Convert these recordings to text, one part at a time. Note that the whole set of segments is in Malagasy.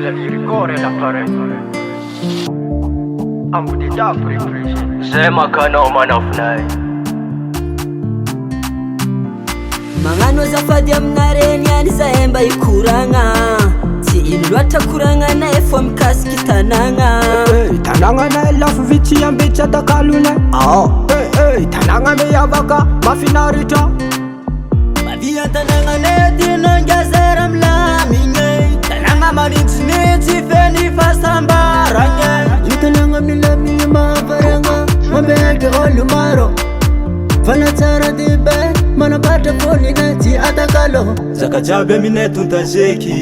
la liricore la pare Ambodiadabo represent Zema kanao manafnay Mangano zafady aminareny any zahay mba ikoragna Tsy ino loatra koragna nay fo mikasiky tanagna Tanagna nay lafo vitsy ambitsy atakalonay tanagna miavaka mafinaritra Mavia tanagna nay dinongazera milamigny Tanagna maninitsinitsy feny fahasambaragna Io tanagna milamigny mahavaragna Mambelaka olo maro Fanatsara dibe manapatra folina tsy atakalo Zaka jiaby aminay tontazeky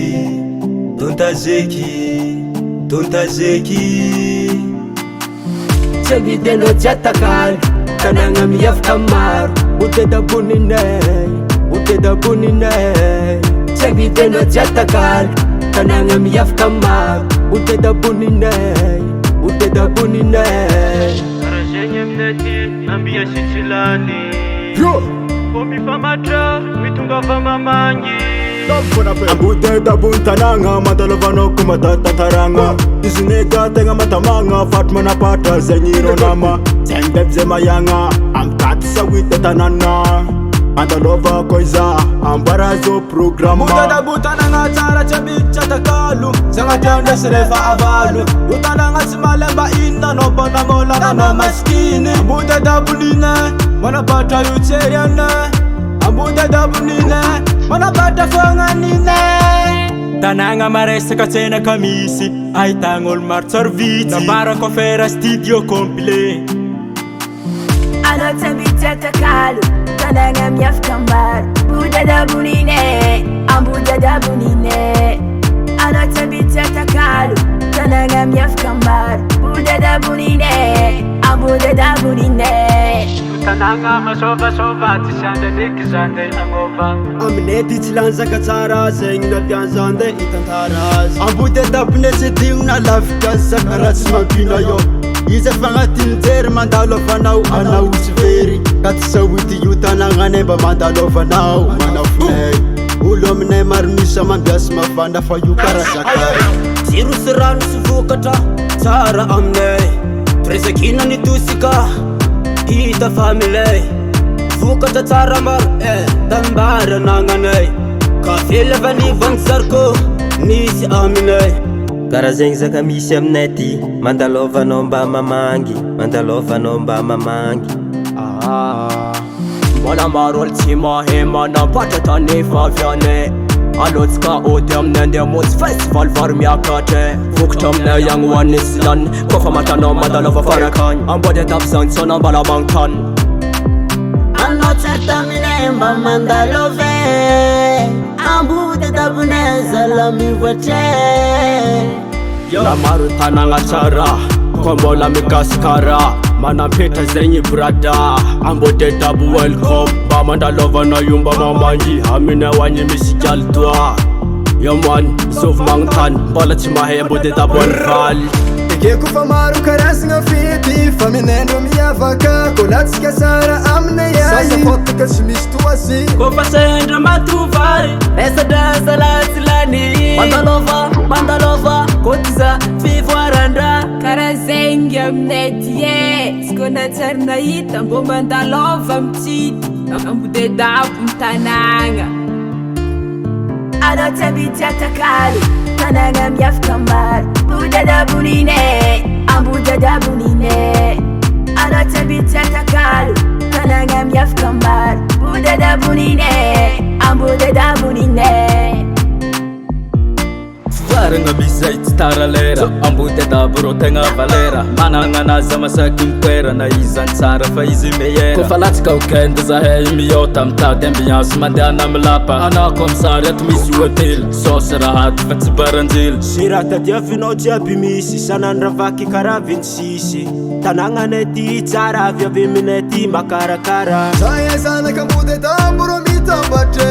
Tsy vidinao tsy atakalo Tanagna miavaka maro Botedaboninay Tsy vidinao tsy atakalo Tanagna miavaka maro Botedaboninay Karazegny aminay ty ambia sitsilany Fô mifamatra mitonga fa mamangy Ambodiadabo tanagna mandalavanao ko matatantaragna Izy nega tegna matamagna fatry manapatra zegny rô nama TAMBABE zay mayagna amitaty sawita tanana Andalova ko iza ambara zo programa Ambodiadabo tanagna tsara tsy ambitsy atakalo Zagnatiandresy rehefa avalo Io tanagna tsy malemba inona nao mpanamolana na maskiny Ambodiadabo ninay manapatra io tsery anay Ambodiadabo ninay manapatra foagna ninay Tanagna maresaka tsena kamisy ahitagna olo maro tsara vitsy Nambara kofera studio complet Anao tsy ambitsy atakalo Tanagna miavaka maro Ambodiadabo ninay Anao tsy ambitsy atakalo Tanagna miavaka maro Ambodiadabo ninay Tanagna masôvasôva tsy sandra ndraiky zande agnova Aminay ty tsy lanzaka tsara zegny napianzande itantara azy Ambodiadabo tsy digno na lavitra zaka raha tsy mampina io Izy fagnatiny jery mandalo avanao anao tsy very Ka ty sawity io tanagna nay mba mandalo avanao manafinay Olo aminay maro misa mambiasy mafana fa io karazakay Jiro sy rano sy vokatra tsara aminay Firesakina ny tosika hita familay Vokatra tsara maro tambara anagnanay Kafe lavanivany zarko misy aminay Kara zegny zaka misy aminay ty Mandalovanao mba mamangy Mbola maro olo tsy mahay manapatra tany favianay Alotsika ôty aminay ndeha motsy festival vary miakatra Vokatra aminay agny hoan'ny silany Kofa matanao mandalova farakany Ambodiadabo zany tsona mbala mangtany Anao tsarta aminay mba mandalova Ambodiadabo nay zala mivoatra La maro tanagna tsara Koa mbola migasikara Manampetra zegny brada Ambodiadabo welcome Mba mandalovanao io mba mamangy Aminay hoagny misy galy toa Yamoany zovy magnontany Mbola tsy mahay Ambodiadabo alivaly Ekeko fa maro karazagna fety Fa minendro miavaka Kolatsika tsara aminay ay Sasa fotaka tsy misy toazy Kofa sendra matovary Mesadra latsilany Mandalova Kotiza fivoarandra Kara zegny aminay ty Tsy kona tsara nahita Mbo mandalova mitsity Ambodiadabo mitanagna Anao tsy ambitsy atakalo Tanagna miavaka maro Ambodiadabo ninay Anao tsy ambitsy atakalo Tanagna miavaka maro Ambodiadabo ninay Faragna bizay tsy tara lera Ambodiadabo rô tegna valera Managna anazy amasaky mitoera Na izany tsara fa izy meilleur Kofa latsika okenda zahay miota mitady ambiance Mandehana milapa Anako amsary ato misy hôtely Sosy rahaty fa tsy baranjely Sy raha tadiavinao jiaby misy Sanandra vaky kara vintsisy Tanagna nay ty tsara avy avy aminay ty makarakara Zahay zanaka Ambodiadabo rô mitambatre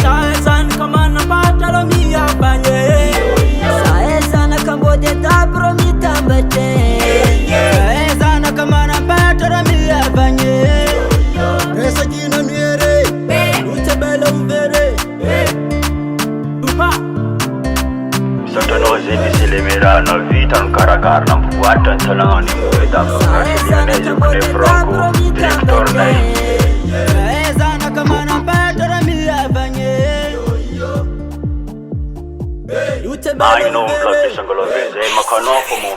Zahay zanaka manapatra rô miabagny Zahay zanaka Ambodiadabo rô mitambatre Zahay zanaka manapatra rô miabagny Resakina miere Utsabela uvere Sandra Era na vita no karakara na mpuata ntalanga ni mweda mweneza kune franco director na Zanaka ambodia I know vlog bisangolo veze makanoko mo